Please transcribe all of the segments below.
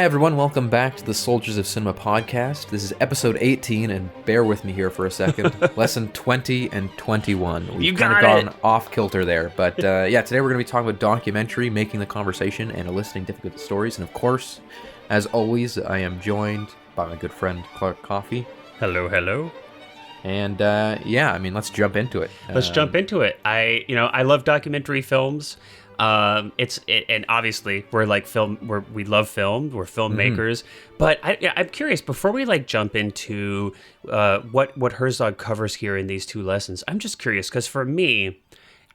Hi everyone, welcome back to the Soldiers of Cinema podcast. This is episode 18, and bear with me here for a second. Lesson 20 and 21. We've kind of gone off kilter there, but today we're going to be talking about documentary, making the conversation, and eliciting difficult stories. And of course, as always, I am joined by my good friend Clark Coffey. Hello, hello. And let's jump into it. Let's jump into it. I love documentary films. And obviously we love film, we're filmmakers, but I'm curious, before we jump into what Herzog covers here in these two lessons, I'm just curious, because for me,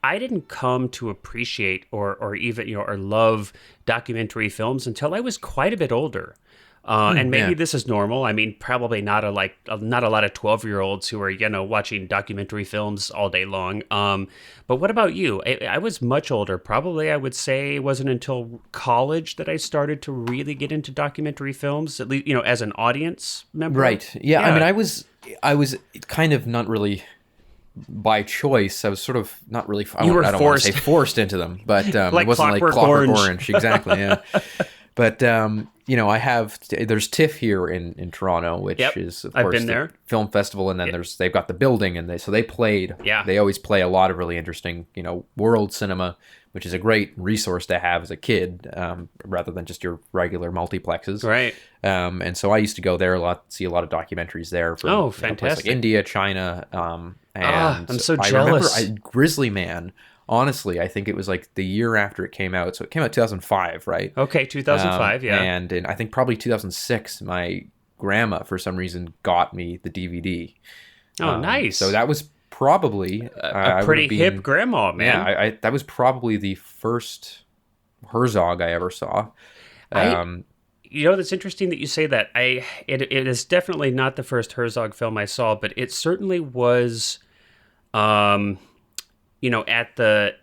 I didn't come to appreciate or even or love documentary films until I was quite a bit older. And maybe this is normal. I mean, probably not a lot of 12-year-olds who are, watching documentary films all day long. But what about you? I was much older. Probably I would say it wasn't until college that I started to really get into documentary films, at least, as an audience member. Right. Yeah. I mean, I was kind of not really by choice. I was sort of not really, I don't want to say forced into them, but it wasn't like Clockwork Orange. Exactly. Yeah. But, there's TIFF here in Toronto, which is, of course, the film festival. And then they've got the building, and they always play a lot of really interesting, world cinema, which is a great resource to have as a kid, rather than just your regular multiplexes. Right. And so I used to go there a lot, see a lot of documentaries there from fantastic. Places like India, China. I'm so jealous. I remember Grizzly Man. Honestly, I think it was like the year after it came out. So it came out 2005, right? Okay, 2005, yeah. And I think probably 2006, my grandma, for some reason, got me the DVD. Oh, nice. So that was probably... a pretty hip grandma, man. Yeah, that was probably the first Herzog I ever saw. That's interesting that you say that. It is definitely not the first Herzog film I saw, but it certainly was... at the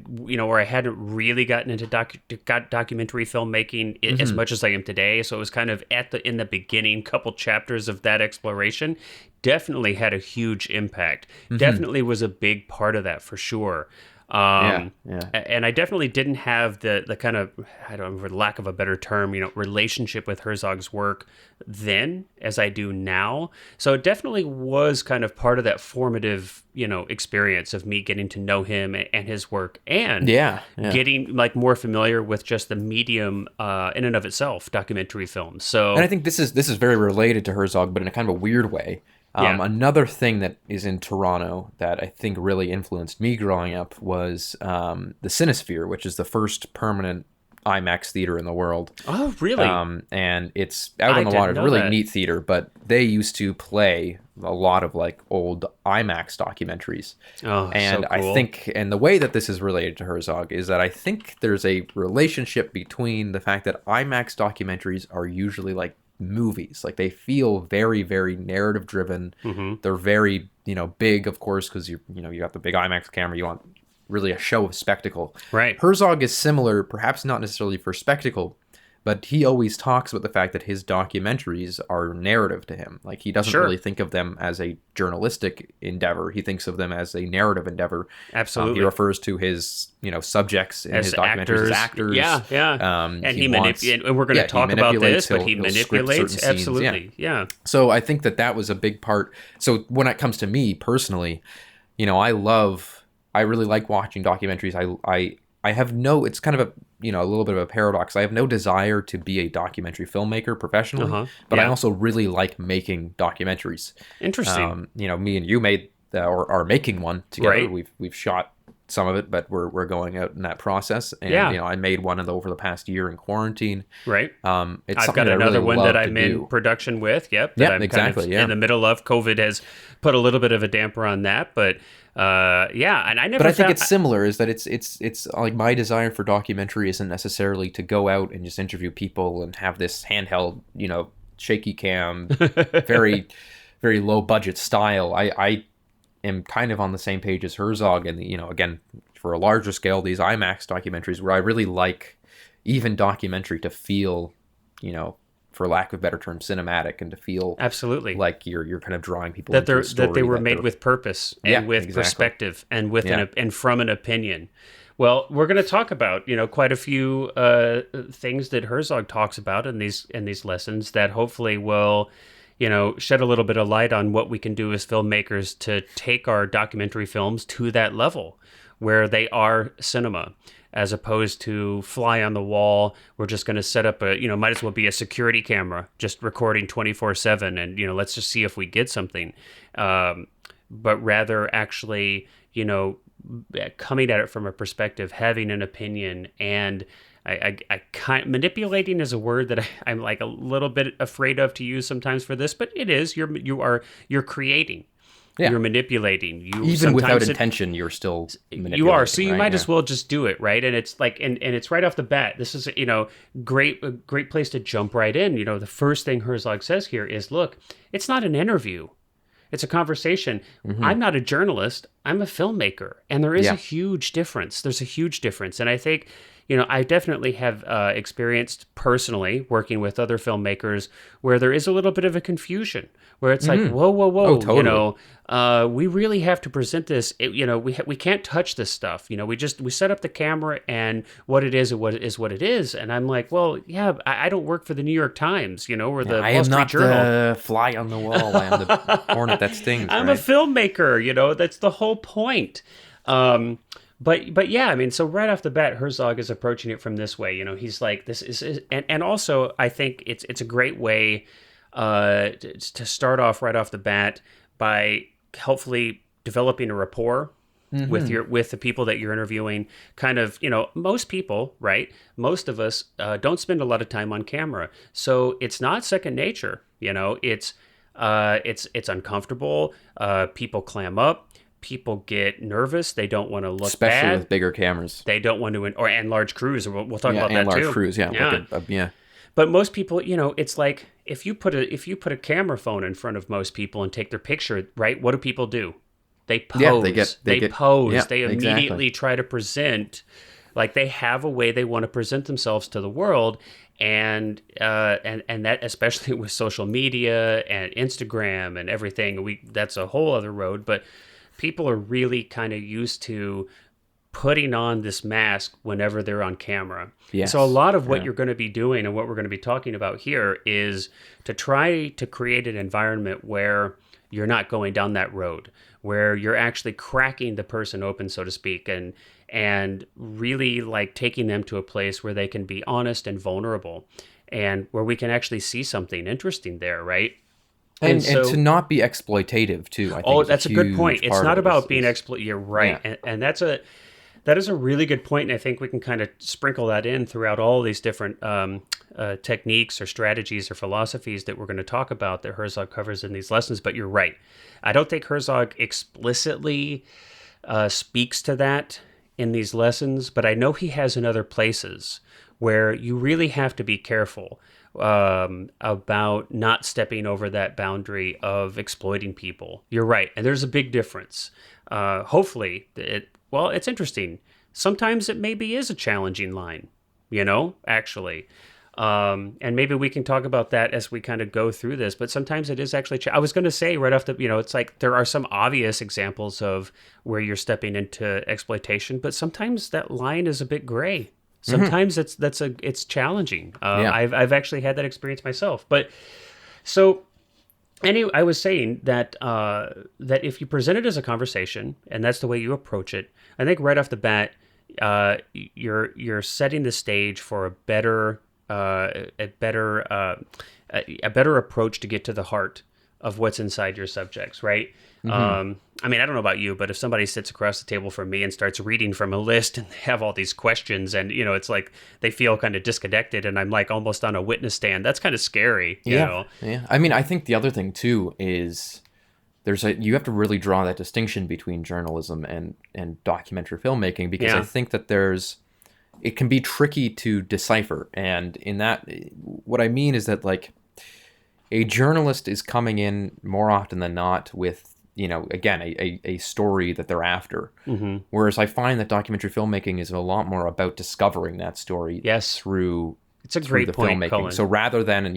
where I hadn't really gotten into documentary filmmaking as much as I am today. So it was kind of in the beginning, couple chapters of that exploration. Definitely had a huge impact. Definitely was a big part of that for sure. And I definitely didn't have the kind of, for lack of a better term, relationship with Herzog's work then as I do now. So it definitely was kind of part of that formative, experience of me getting to know him and his work, and getting more familiar with just the medium in and of itself, documentary films. So, and I think this is very related to Herzog, but in a kind of a weird way. Another thing that is in Toronto that I think really influenced me growing up was the Cinesphere, which is the first permanent IMAX theater in the world. Oh, really? And it's out on the water. It's a really neat theater, but they used to play a lot of old IMAX documentaries. Oh, and so cool. I think, and the way that this is related to Herzog is that I think there's a relationship between the fact that IMAX documentaries are usually movies. They feel very, very narrative driven. They're very, big, of course, because you got the big IMAX camera. You want really a show of spectacle. Right. Herzog is similar, perhaps not necessarily for spectacle, but he always talks about the fact that his documentaries are narrative to him. He doesn't really think of them as a journalistic endeavor. He thinks of them as a narrative endeavor. Absolutely. He refers to his, subjects in his documentaries as actors. Yeah. And we're going to talk about this, but he manipulates. Absolutely. Yeah. So I think that was a big part. So when it comes to me personally, I really like watching documentaries. I have it's kind of a little bit of a paradox. I have no desire to be a documentary filmmaker professionally, but I also really like making documentaries. Interesting. Me and you made or are making one together. Right. We've shot some of it, but we're going out in that process. And I made one over the past year in quarantine. Right. I've got another one that I'm in production with. Yep. That I'm exactly. in the middle of. COVID has put a little bit of a damper on that, but. And I never. But I think it's similar. Is that it's my desire for documentary isn't necessarily to go out and just interview people and have this handheld, shaky cam, very, very low budget style. I am kind of on the same page as Herzog, and again for a larger scale, these IMAX documentaries where I really like even documentary to feel, for lack of a better term, cinematic, and to feel absolutely like you're kind of drawing people that into a story they were made with purpose and with perspective and with and from an opinion, Well, we're going to talk about, quite a few things that Herzog talks about in these lessons that hopefully will, shed a little bit of light on what we can do as filmmakers to take our documentary films to that level where they are cinema, as opposed to fly on the wall. We're just going to set up might as well be a security camera, just recording 24/7 and, let's just see if we get something. But rather actually, coming at it from a perspective, having an opinion, and I manipulating is a word that I'm like a little bit afraid of to use sometimes for this, but it is, you're creating. Yeah. You're manipulating. Even without intention, you're still manipulating. You are. So you might as well just do it, right? And it's like, and it's right off the bat. This is, a great place to jump right in. The first thing Herzog says here is, look, it's not an interview. It's a conversation. Mm-hmm. I'm not a journalist. I'm a filmmaker. And there is a huge difference. There's a huge difference. And I think, I definitely have experienced personally working with other filmmakers where there is a little bit of a confusion, where it's like, whoa, oh, totally. We really have to present this. We can't touch this stuff. We set up the camera and what it is what it is. And I'm like, well, yeah, I don't work for the New York Times, or the Wall Street Journal. I am not the fly on the wall. I am the hornet that stings. I'm a filmmaker. That's the whole point. But yeah, I mean, so right off the bat, Herzog is approaching it from this way. He's like, this is, and also I think it's a great way to start off right off the bat by hopefully developing a rapport with the people that you're interviewing. Kind of, most people, right? Most of us don't spend a lot of time on camera, so it's not second nature. It's uncomfortable. People clam up. People get nervous. They don't want to look especially bad. With bigger cameras. They don't want to, and large crews. We'll talk about that and large too. Crews, yeah. Yeah. But most people, it's like if you put a camera phone in front of most people and take their picture, right? What do people do? They pose. Yeah, they pose. Yeah, they immediately try to present, like they have a way they want to present themselves to the world. And that, especially with social media and Instagram and everything, that's a whole other road. But people are really kind of used to putting on this mask whenever they're on camera. Yes. So a lot of what you're going to be doing and what we're going to be talking about here is to try to create an environment where you're not going down that road, where you're actually cracking the person open, so to speak, and really like taking them to a place where they can be honest and vulnerable, and where we can actually see something interesting there, right? And to not be exploitative too. I think that's a good point. It's not about being You're right, yeah. And that is a really good point. And I think we can kind of sprinkle that in throughout all these different techniques or strategies or philosophies that we're going to talk about that Herzog covers in these lessons. But you're right. I don't think Herzog explicitly speaks to that in these lessons, but I know he has in other places where you really have to be careful about not stepping over that boundary of exploiting people. You're right. And there's a big difference. Hopefully, it's interesting. Sometimes it maybe is a challenging line, actually. And maybe we can talk about that as we kind of go through this, but sometimes it is actually, I was going to say right off the, it's like there are some obvious examples of where you're stepping into exploitation, but sometimes that line is a bit gray. Sometimes it's challenging. I've actually had that experience myself. But so anyway, I was saying that that if you present it as a conversation and that's the way you approach it, I think right off the bat, you're setting the stage for a better approach to get to the heart of what's inside your subjects, right? I mean, I don't know about you, but if somebody sits across the table from me and starts reading from a list and they have all these questions and, it's like they feel kind of disconnected and I'm like almost on a witness stand, that's kind of scary, you know? Yeah. I mean, I think the other thing too is you have to really draw that distinction between journalism and documentary filmmaking, because I think that it can be tricky to decipher. And in that, what I mean is that like a journalist is coming in more often than not with, again, a story that they're after. Whereas I find that documentary filmmaking is a lot more about discovering that story through it's a great point, filmmaking. Colin. So rather than,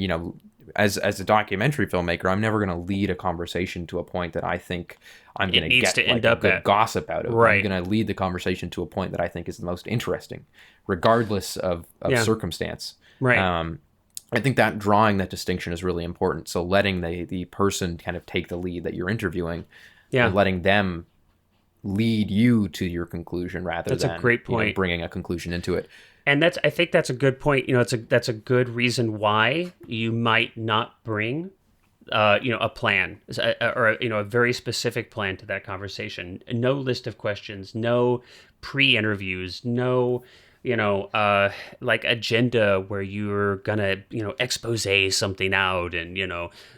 as a documentary filmmaker, I'm never going to lead a conversation to a point that I think I'm going to get like a good gossip out of. Right. I'm going to lead the conversation to a point that I think is the most interesting, regardless of circumstance. Right. I think that drawing that distinction is really important. So letting the person kind of take the lead that you're interviewing, and letting them lead you to your conclusion rather than a great point. Bringing a conclusion into it. And I think that's a good point. That's a good reason why you might not bring, a plan or a very specific plan to that conversation. No list of questions, no pre-interviews, no like agenda where you're gonna expose something out and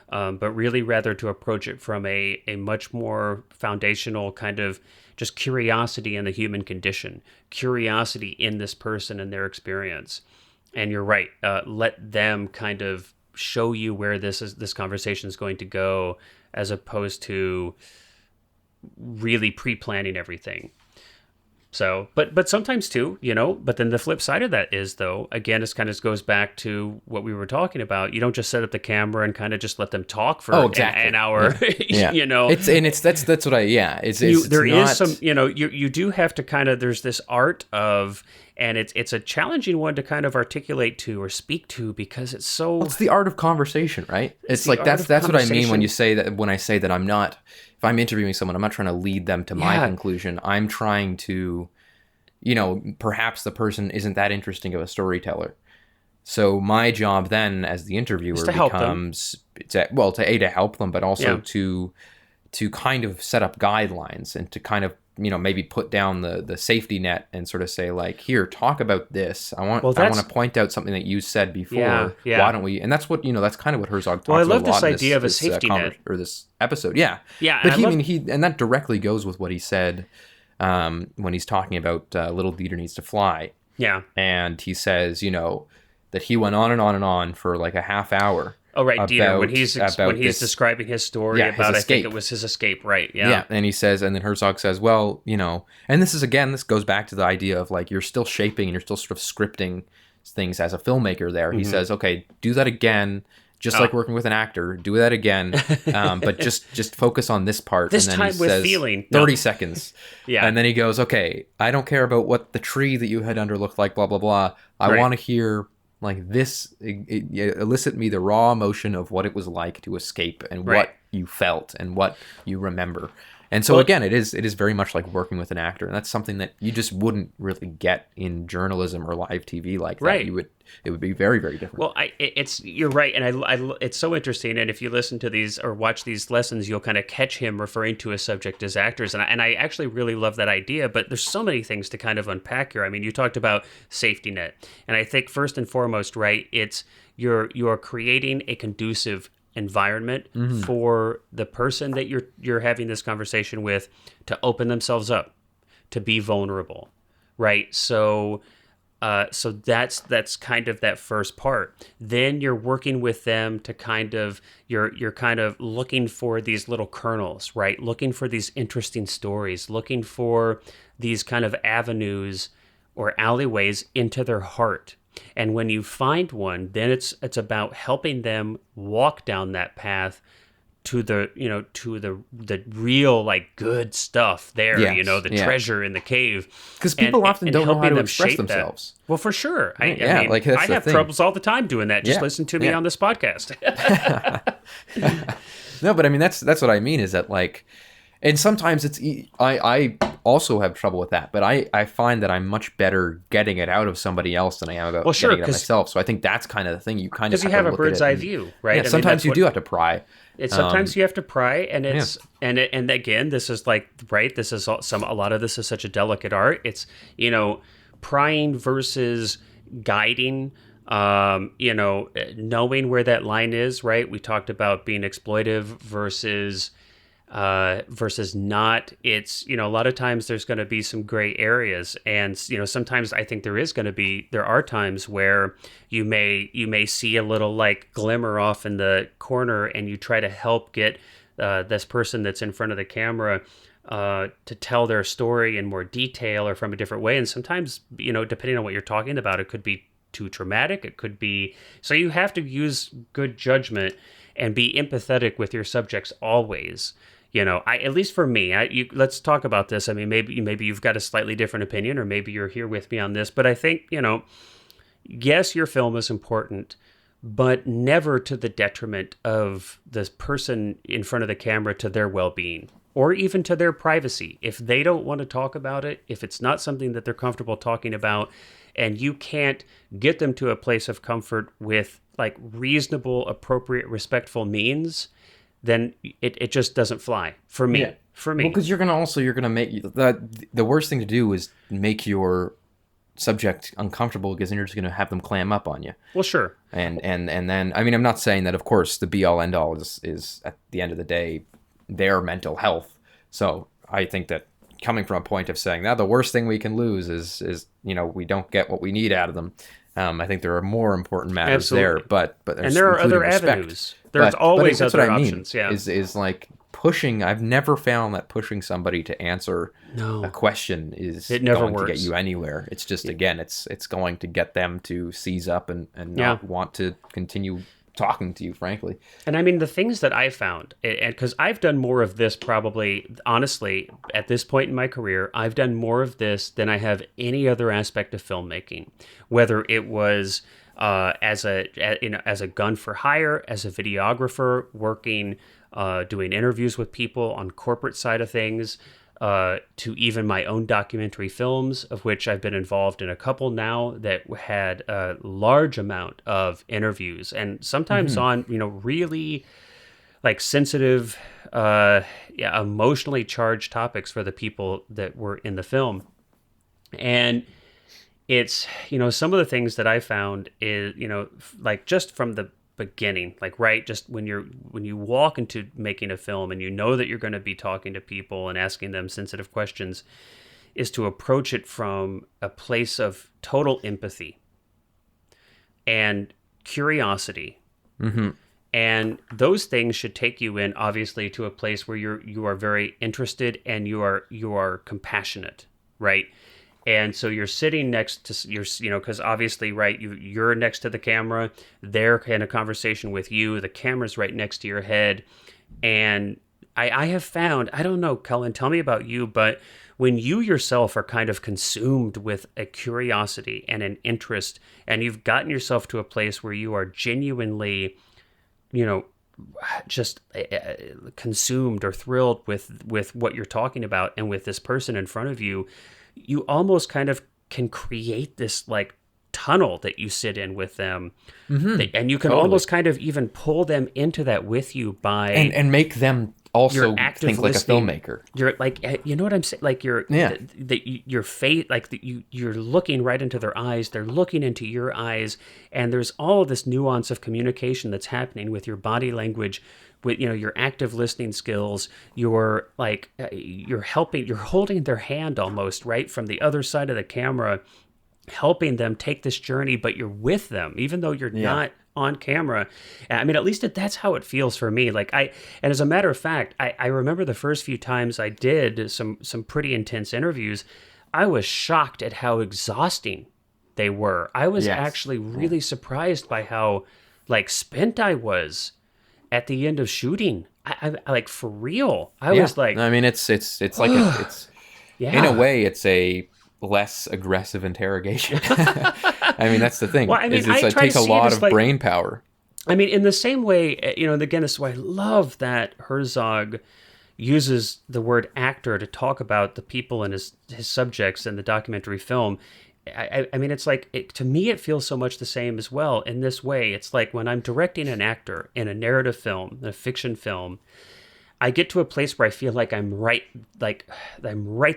but really rather to approach it from a much more foundational kind of just curiosity in the human condition, curiosity in this person and their experience. And you're right, let them kind of show you where this conversation is going to go, as opposed to really pre-planning everything. So, but sometimes too, but then the flip side of that is, though, again, it kind of goes back to what we were talking about. You don't just set up the camera and kind of just let them talk for an hour, yeah. That's what you do have to kind of, there's this art of, and it's a challenging one to kind of articulate to or speak to, because it's so... Well, it's the art of conversation, right? It's like, that's what I mean when I say that I'm not... If I'm interviewing someone, I'm not trying to lead them to my conclusion. I'm trying to, perhaps the person isn't that interesting of a storyteller. So my job then as the interviewer becomes to help them, but also to kind of set up guidelines and to kind of, maybe put down the safety net and sort of say, like, here, talk about this. I want to point out something that you said before. Yeah. Why don't we? And that's what, that's kind of what Herzog talks about. Well, I love this idea of a safety net. Or this episode. Yeah. Yeah. But and that directly goes with what he said when he's talking about Little Dieter Needs to Fly. Yeah. And he says, that he went on and on and on for like a half hour. Oh, right, Dieter, when he's describing his story about, I think it was his escape, right, Yeah, and he says, and then Herzog says, well, and this goes back to the idea of, like, you're still shaping and you're still sort of scripting things as a filmmaker there. Mm-hmm. He says, okay, do that again, just like working with an actor, do that again, but just focus on this part. This and then time he with says, feeling. 30 seconds. Yeah. And then he goes, okay, I don't care about what the tree that you had under looked like, blah, blah, blah. I want to hear... like this, elicit me the raw emotion of what it was like to escape and what you felt and what you remember. And so again, it is very much like working with an actor, and that's something that you just wouldn't really get in journalism or live TV like that. Right. It would be very, very different. Well, you're right, and it's so interesting. And if you listen to these or watch these lessons, you'll kind of catch him referring to a subject as actors, and I actually really love that idea. But there's so many things to kind of unpack here. I mean, you talked about safety net, and I think first and foremost, right, it's you're creating a conducive environment for the person that you're having this conversation with to open themselves up, to be vulnerable, right? So that's kind of that first part. Then you're working with them to kind of you're kind of looking for these little kernels, right? Looking for these interesting stories, looking for these kind of avenues or alleyways into their heart. And when you find one, then it's about helping them walk down that path to the real, like, good stuff there, treasure in the cave. Because people often don't know how to express themselves. Well, for sure. I have troubles all the time doing that. Just listen to me on this podcast. No, but I mean, that's what I mean is that, like, and sometimes I also have trouble with that, but I find that I'm much better getting it out of somebody else than I am about getting it out myself. So I think that's kind of the thing. You kind of because you have a bird's eye view, right? Yeah, sometimes you do have to pry. Sometimes you have to pry, and it's and again, this is like, right. This is a lot of this is such a delicate art. It's prying versus guiding. Knowing where that line is, right? We talked about being exploitive versus not. It's, a lot of times there's going to be some gray areas, and sometimes I think there are times where you may see a little, like, glimmer off in the corner, and you try to help get this person that's in front of the camera to tell their story in more detail or from a different way. And sometimes, depending on what you're talking about, it could be too traumatic. It could be, so you have to use good judgment and be empathetic with your subjects always. At least for me, let's talk about this. I mean, maybe you've got a slightly different opinion, or maybe you're here with me on this, but I think, yes, your film is important, but never to the detriment of this person in front of the camera, to their well-being, or even to their privacy. If they don't want to talk about it, if it's not something that they're comfortable talking about, and you can't get them to a place of comfort with like reasonable, appropriate, respectful means, then it just doesn't fly for me. Yeah. For me, well, because you're gonna make the worst thing to do is make your subject uncomfortable, because then you're just gonna have them clam up on you. Well, sure. And then, I mean, I'm not saying that, of course, the be all end all is at the end of the day their mental health. So I think that coming from a point of saying that the worst thing we can lose is we don't get what we need out of them. I think there are more important matters there, but and there are other avenues. There's always other options. Yeah, is like pushing. I've never found that pushing somebody to answer a question is going to get you anywhere. It's just, again, it's going to get them to seize up and not want to continue talking to you, frankly. And I mean, the things that I found, and because I've done more of this, probably, honestly, at this point in my career, I've done more of this than I have any other aspect of filmmaking, whether it was as a gun for hire, as a videographer, working, doing interviews with people on corporate side of things, to even my own documentary films, of which I've been involved in a couple now that had a large amount of interviews, and sometimes on, really like sensitive, emotionally charged topics for the people that were in the film. And it's, some of the things that I found is, like just from the beginning, like, right, just when you walk into making a film and you know that you're going to be talking to people and asking them sensitive questions, is to approach it from a place of total empathy and curiosity. And those things should take you in, obviously, to a place where you are very interested and you are compassionate, right? And so you're sitting next to because obviously, right, you're next to the camera, they're in a conversation with you, the camera's right next to your head. And I have found, I don't know, Cullen, tell me about you, but when you yourself are kind of consumed with a curiosity and an interest, and you've gotten yourself to a place where you are genuinely, just consumed or thrilled with what you're talking about and with this person in front of you, you almost kind of can create this like tunnel that you sit in with them, and you can almost kind of even pull them into that with you by and make them also think like a filmmaker. You're like, you know what I'm saying? Like your face, like you're looking right into their eyes. They're looking into your eyes, and there's all of this nuance of communication that's happening with your body language, with your active listening skills. You're like you're holding their hand almost right from the other side of the camera, helping them take this journey, but you're with them even though you're not on camera. I mean, at least that's how it feels for me. Like and as a matter of fact, I remember the first few times I did some pretty intense interviews, I was shocked at how exhausting they were. I was actually really surprised by how like spent I was at the end of shooting. I like, for real. I was like, I mean, it's like it's in a way it's a less aggressive interrogation. I mean, that's the thing. Well, I mean, it takes a lot of brain power. I mean, in the same way, again, this is why I love that Herzog uses the word actor to talk about the people and his subjects in the documentary film. I mean, it's like, to me, it feels so much the same as well in this way. It's like when I'm directing an actor in a narrative film, in a fiction film, I get to a place where I feel like I'm right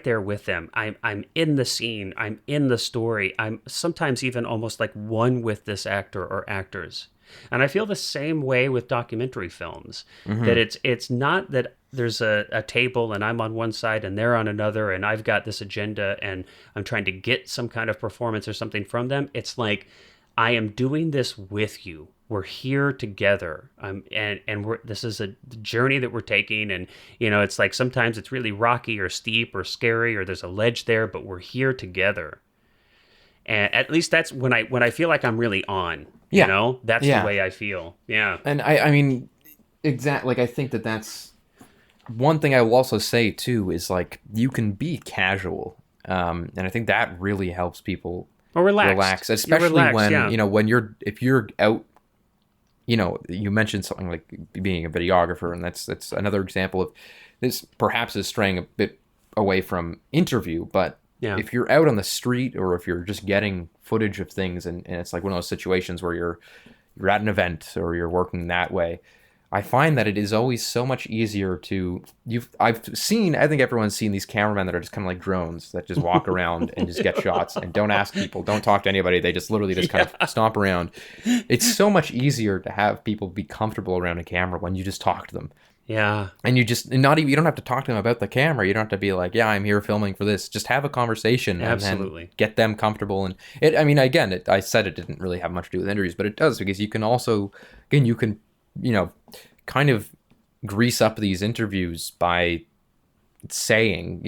there with them. I'm in the scene. I'm in the story. I'm sometimes even almost like one with this actor or actors. And I feel the same way with documentary films, that it's not that there's a table and I'm on one side and they're on another and I've got this agenda and I'm trying to get some kind of performance or something from them. It's like, I am doing this with you. We're here together. This is a journey that we're taking. And, it's like sometimes it's really rocky or steep or scary or there's a ledge there, but we're here together. And at least that's when I feel like I'm really on. You know, that's the way I feel. Yeah. And I mean, exactly. Like, I think that's one thing I will also say too is like you can be casual, and I think that really helps people relax, especially when if you're out. You know, you mentioned something like being a videographer, and that's another example of this. Perhaps is straying a bit away from interview, but if you're out on the street or if you're just getting footage of things, and it's like one of those situations where you're at an event or you're working that way, I find that it is always so much easier to I think everyone's seen these cameramen that are just kind of like drones that just walk around and just get shots and don't ask people, don't talk to anybody. They just literally just kind of stomp around. It's so much easier to have people be comfortable around a camera when you just talk to them. Yeah. And you don't have to talk to them about the camera. You don't have to be like, yeah, I'm here filming for this. Just have a conversation. Absolutely. And get them comfortable. And I said it didn't really have much to do with interviews, but it does, because you can also, kind of grease up these interviews by saying,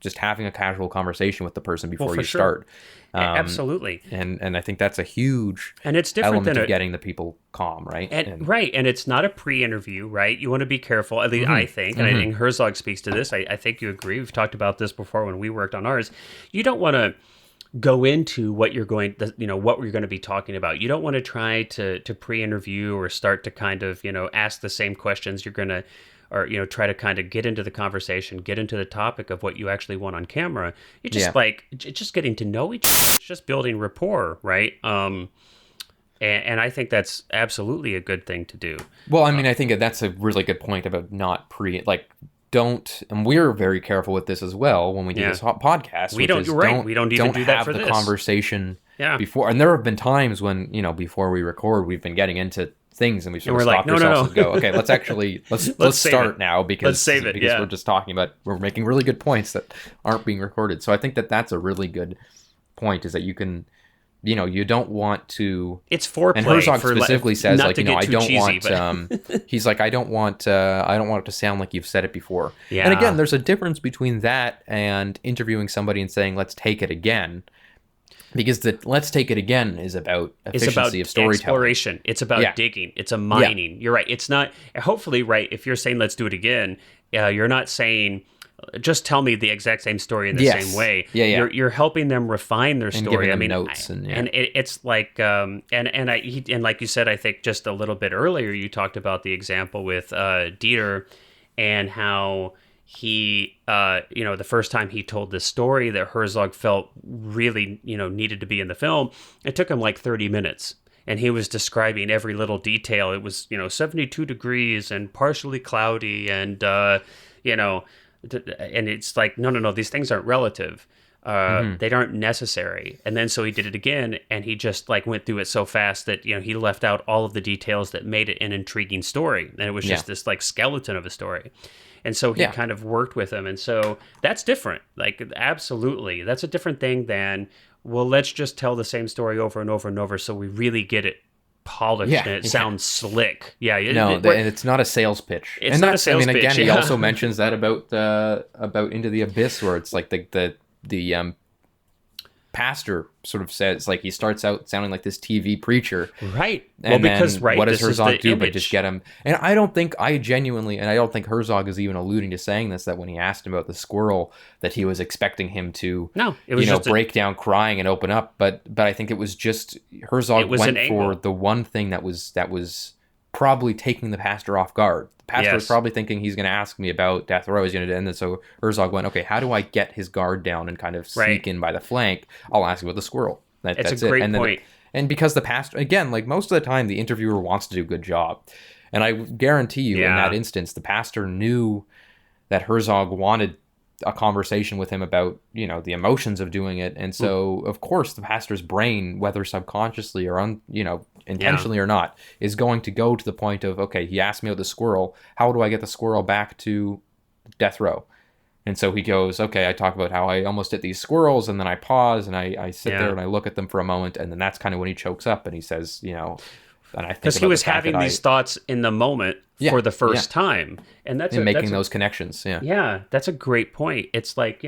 just having a casual conversation with the person before you start. Absolutely. And I think that's a huge it's different element than of getting the people calm, right? And it's not a pre-interview, right? You want to be careful, at least I think, and I think Herzog speaks to this. I think you agree. We've talked about this before when we worked on ours. You don't want to go into what you're going to be talking about. You don't want to try to pre-interview or start to kind of, ask the same questions you're going to, or, try to kind of get into the conversation, get into the topic of what you actually want on camera. You're just just getting to know each other. It's just building rapport, right? And I think that's absolutely a good thing to do. Well, I mean, I think that's a really good point about not and we're very careful with this as well when we do this podcast. We don't even do that for this. Have the conversation before. And there have been times when, before we record, we've been getting into things and we sort of stopped ourselves and go, okay, let's start now because let's save it. We're just talking about, we're making really good points that aren't being recorded. So I think that's a really good point, is that you can, you don't want to. It's foreplay. And Herzog specifically says, I don't cheesy, want. He's like, I don't want it to sound like you've said it before. Yeah. And again, there's a difference between that and interviewing somebody and saying, let's take it again. Because the let's take it again is about efficiency of storytelling. Exploration. It's about digging. It's a mining. Yeah. You're right. It's not. Hopefully, right. If you're saying let's do it again, you're not saying just tell me the exact same story in the same way. Yeah. You're helping them refine their story. I mean, notes and it's like and like you said, I think just a little bit earlier, you talked about the example with Dieter and how he, the first time he told this story that Herzog felt really, needed to be in the film, it took him like 30 minutes. And he was describing every little detail. It was, 72 degrees and partially cloudy and, and it's like, no, these things aren't relative. They aren't necessary. And then so he did it again, and he just went through it so fast that, he left out all of the details that made it an intriguing story. And it was just this skeleton of a story. And so he kind of worked with him. And so that's different. Absolutely. That's a different thing than, well, let's just tell the same story over and over and over so we really get it polished and it sounds slick. Yeah. And it's not a sales pitch. It's not a sales pitch. Again, he also mentions that about Into the Abyss, where it's like the pastor sort of says, he starts out sounding like this TV preacher. Right. And what does Herzog do but just get him? And I don't think Herzog is even alluding to saying this, that when he asked him about the squirrel, that he was expecting him to, break down crying and open up. But I think it was just Herzog went for the one thing that was probably taking the pastor off guard. The pastor was probably thinking he's going to ask me about death row, and then so Herzog went, okay, how do I get his guard down and kind of sneak in by the flank? I'll ask you about the squirrel. That's a great point. And because the pastor, again, most of the time, the interviewer wants to do a good job. And I guarantee you, in that instance, the pastor knew that Herzog wanted a conversation with him about, the emotions of doing it. And so, of course, the pastor's brain, whether subconsciously or intentionally or not, is going to go to the point of, okay, he asked me about the squirrel. How do I get the squirrel back to death row? And so he goes, okay, I talk about how I almost hit these squirrels, and then I pause and I sit there and I look at them for a moment, and then that's kind of when he chokes up and he says, and I think because he was having these thoughts in the moment for the first time, and that's making those connections. Yeah, that's a great point. It's like,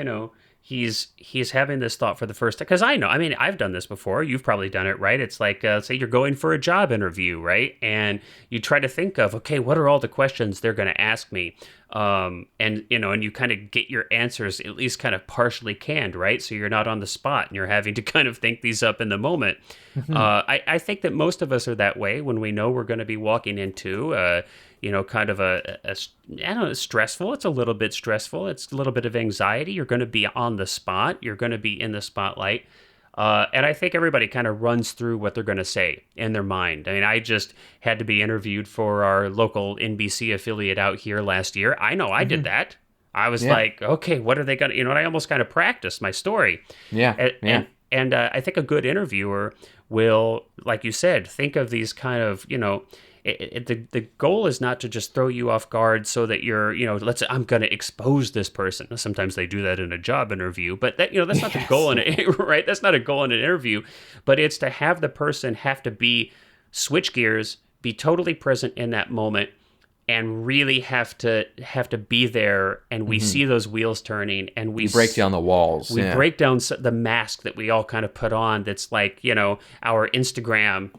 he's having this thought for the first time. Because I've done this before. You've probably done it, right? It's like, say you're going for a job interview, right? And you try to think of, okay, what are all the questions they're going to ask me? And you kind of get your answers at least kind of partially canned, right? So you're not on the spot and you're having to kind of think these up in the moment. I think that most of us are that way when we know we're going to be walking into kind of I don't know, stressful. It's a little bit stressful. It's a little bit of anxiety. You're going to be on the spot. You're going to be in the spotlight. And I think everybody kind of runs through what they're going to say in their mind. I mean, I just had to be interviewed for our local NBC affiliate out here last year. I know I did that. I was like, okay, what are they going to, and I almost kind of practiced my story. And I think a good interviewer will, like you said, think of these kind of, the goal is not to just throw you off guard so that you're, I'm going to expose this person. Sometimes they do that in a job interview, but that, that's not the goal in it, right? That's not a goal in an interview, but it's to have the person have to switch gears, be totally present in that moment, and really have to be there, and we see those wheels turning, and we break down the walls. We break down the mask that we all kind of put on. That's like our Instagram,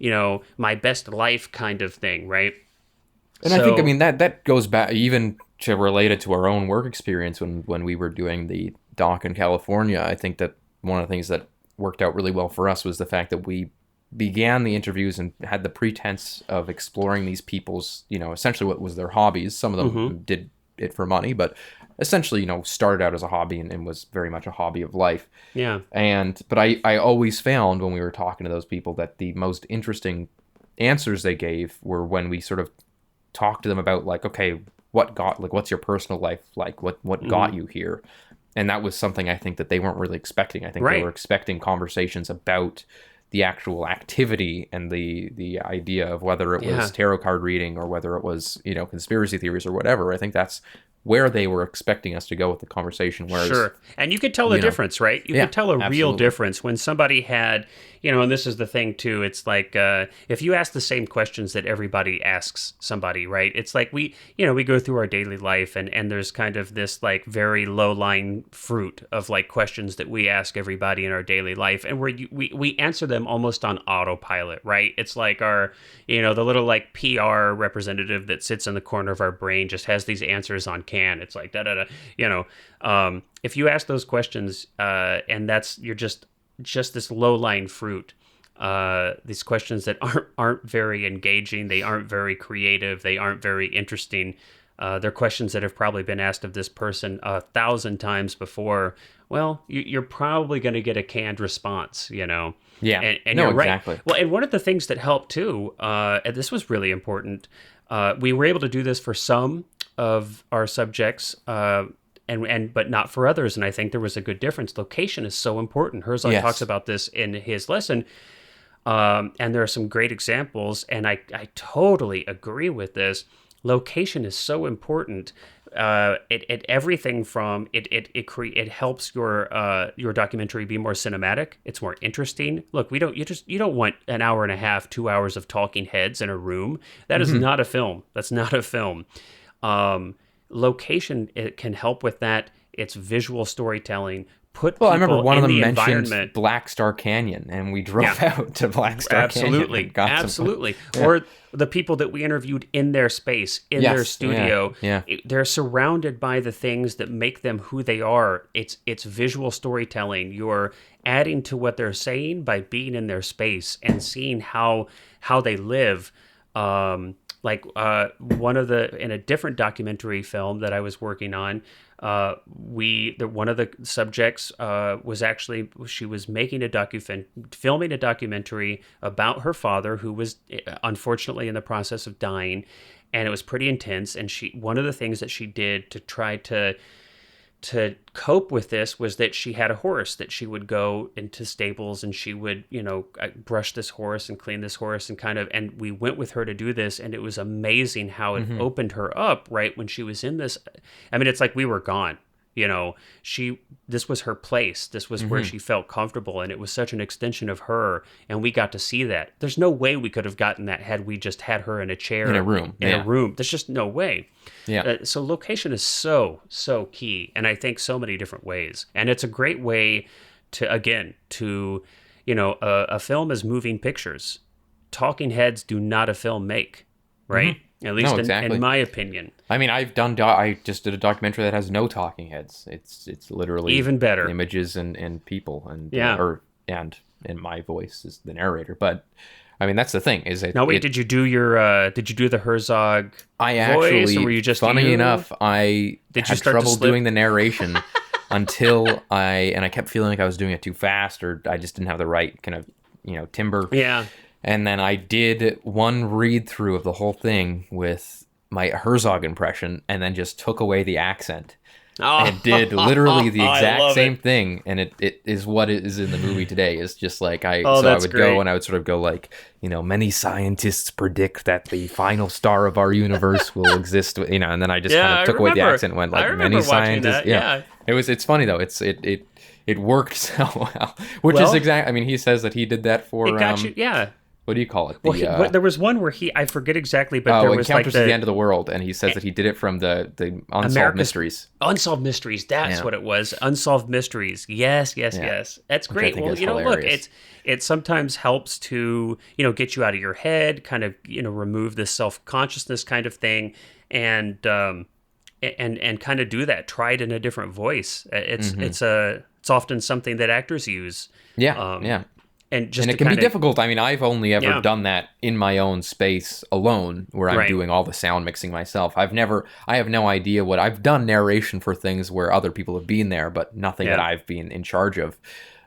my best life kind of thing, right? And I think that goes back even to relate it to our own work experience when we were doing the doc in California. I think that one of the things that worked out really well for us was the fact that we began the interviews and had the pretense of exploring these people's, essentially what was their hobbies. Some of them did it for money, but essentially, started out as a hobby and was very much a hobby of life. Yeah. But I always found when we were talking to those people that the most interesting answers they gave were when we sort of talked to them about like, okay, what's your personal life like? What got you here? And that was something I think that they weren't really expecting. I think they were expecting conversations about the actual activity and the idea of whether it was tarot card reading or whether it was, conspiracy theories or whatever. I think that's where they were expecting us to go with the conversation. Whereas, sure. And you could tell the difference, right? You could tell a real difference when somebody had, and this is the thing too, it's like, if you ask the same questions that everybody asks somebody, right? It's like we go through our daily life and there's kind of this like very low-lying fruit of like questions that we ask everybody in our daily life, and we answer them almost on autopilot, right? It's like our, the little like PR representative that sits in the corner of our brain just has these answers on can. It's like if you ask those questions and you're just this low-lying fruit, these questions that aren't very engaging, they aren't very creative, they aren't very interesting, they're questions that have probably been asked of this person 1,000 times before. Well, you're probably going to get a canned response, Yeah, and no, you're right. Exactly. Well, and one of the things that helped too, and this was really important, we were able to do this for some of our subjects, but not for others. And I think there was a good difference. Location is so important. Herzog talks about this in his lesson. And there are some great examples. And I totally agree with this. Location is so important. Everything from it helps your documentary be more cinematic. It's more interesting. Look, you don't want an hour and a half, 2 hours of talking heads in a room. That is not a film. That's not a film. Location, it can help with that. It's visual storytelling. People I remember one of them mentioned Black Star Canyon, and we drove out to Black Star Canyon. Absolutely. Or the people that we interviewed in their space, in their studio. They're surrounded by the things that make them who they are. It's visual storytelling. You're adding to what they're saying by being in their space and seeing how they live. In a different documentary film that I was working on, one of the subjects she was filming a documentary about her father, who was unfortunately in the process of dying, and it was pretty intense. And one of the things that she did to try to cope with this was that she had a horse that she would go into stables and she would, brush this horse and clean this horse and we went with her to do this. And it was amazing how it opened her up right when she was in this. I mean, it's like we were gone. This was her place. This was where she felt comfortable, and it was such an extension of her, and we got to see that. There's no way we could have gotten that had we just had her in a chair in a room. A room. There's just no way. Yeah. So location is so key, and I think so many different ways, and it's a great way to a film is moving pictures. Talking heads do not a film make, right? At least in my opinion. I mean, I just did a documentary that has no talking heads. It's literally even better images and people and and my voice is the narrator. But I mean, that's the thing. Is it? Now wait, did you do the Herzog voice, actually, or were you just funny enough, I had trouble doing the narration until I kept feeling like I was doing it too fast, or I just didn't have the right kind of timbre. Yeah. And then I did one read through of the whole thing with my Herzog impression, and then just took away the accent. And did literally the exact same thing, and it is what it is in the movie today. It's just like I would go and I would sort of go like, many scientists predict that the final star of our universe will exist, and then I just kind of took away the accent and went like many scientists. It's funny though. It worked so well, which is exactly. I mean, he says that he did that for. It got you, yeah. What do you call it? Well, there was one where I forget exactly, but there was Encounters at the End of the World, and he says that he did it from the Unsolved Mysteries. Unsolved Mysteries, that's what it was. Unsolved Mysteries. Yes. That's great. Well, look, it sometimes helps to, get you out of your head, kind of, remove this self-consciousness kind of thing, and kind of do that. Try it in a different voice. It's often something that actors use. Yeah. And it can be difficult. I mean, I've only ever done that in my own space alone, where I'm doing all the sound mixing myself. I have no idea I've done narration for things where other people have been there, but nothing that I've been in charge of.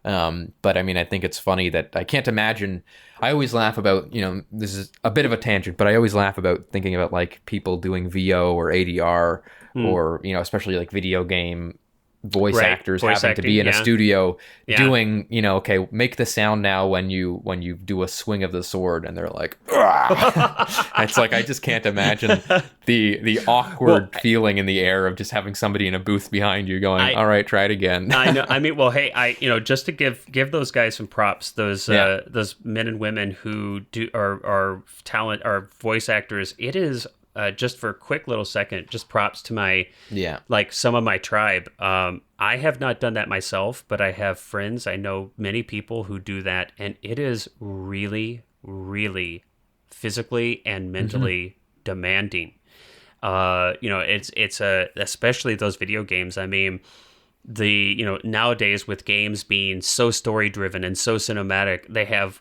But I mean, I think it's funny that I can't imagine. I always laugh about, this is a bit of a tangent, but I always laugh about thinking about like people doing VO or ADR or, especially like video game voice actors having to be in a studio doing, okay, make the sound now when you do a swing of the sword, and they're like, it's like I just can't imagine the awkward feeling in the air of just having somebody in a booth behind you going, all right, try it again. I know. I mean, well, hey, just to give those guys some props, those men and women who are voice actors, it is. Just for a quick little second, just props to my some of my tribe. I have not done that myself, but I have friends. I know many people who do that, and it is really, really physically and mentally demanding. It's especially those video games. I mean, nowadays with games being so story driven and so cinematic, they have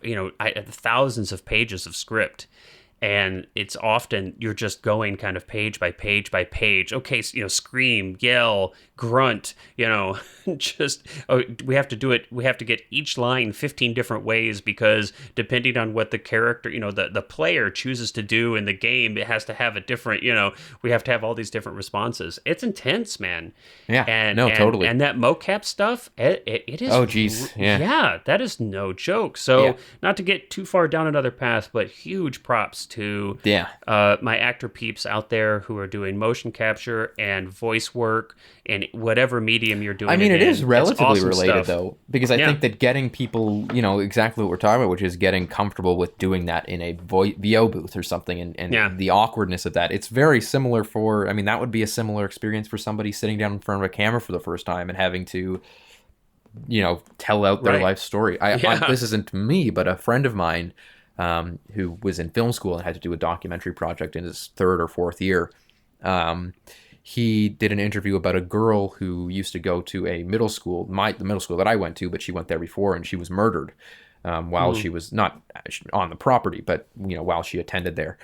thousands of pages of script. And it's often you're just going kind of page by page by page. Okay, so, scream, yell, grunt, just we have to do it. We have to get each line 15 different ways, because depending on what the character, the player chooses to do in the game, it has to have a different, we have to have all these different responses. It's intense, man. Yeah, totally. And that mocap stuff, it is. Oh, geez. Yeah, that is no joke. So not to get too far down another path, but huge props to my actor peeps out there who are doing motion capture and voice work and whatever medium you're doing. I mean, it is relatively awesome related stuff. though, because I think that getting people, exactly what we're talking about, which is getting comfortable with doing that in a VO booth or something, and the awkwardness of that, it's very similar that would be a similar experience for somebody sitting down in front of a camera for the first time and having to, tell out their life story. This isn't me, but a friend of mine who was in film school and had to do a documentary project in his third or fourth year. He did an interview about a girl who used to go to a middle school, the middle school that I went to, but she went there before, and she was murdered while she was not on the property, but while she attended there.